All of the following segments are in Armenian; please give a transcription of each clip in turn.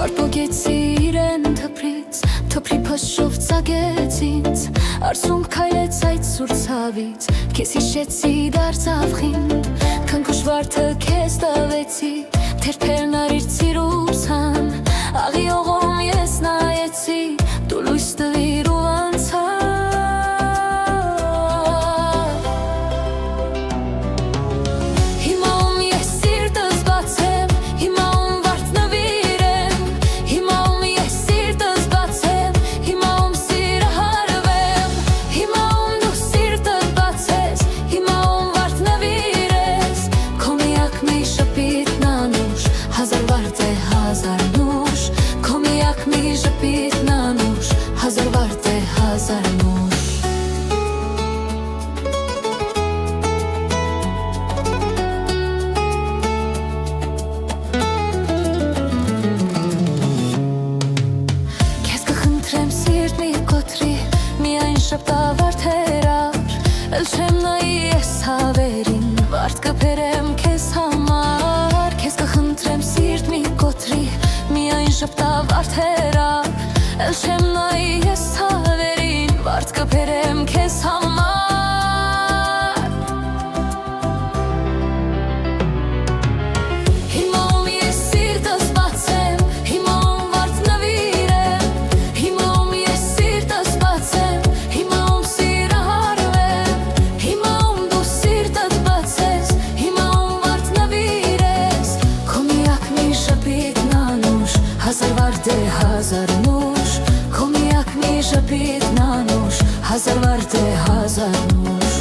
Վարպոգեցի իրեն թփրից, թփրի փշով ծագեց ինձ, Արցունք քայլեց այդ սուր ցավից, քեզ հիշեցի դարձավ խինդ, քնքուշ վարդը քեզ տվեցի, թերբերն արիր ծիրուսան, աղի օղում ես նայեցի, դու լույս տվիր ու անցա Էլ չեմ նայի ես հավերին, վարդ կպերեմ քեզ համար, քեզ կխնդրեմ սիրտ մի կոտրի, միայն շպտա վարդ հերար, էլ չեմ նայի ես հավերին, վարդ կպերեմ քեզ համար Հազար նուշ, քո միակ մի շփիթն անուշ, հազար վարդ է հազար նուշ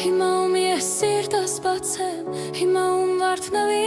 Հիմա ում ես սիրտս բացեմ, հիմա ում վարդ նվի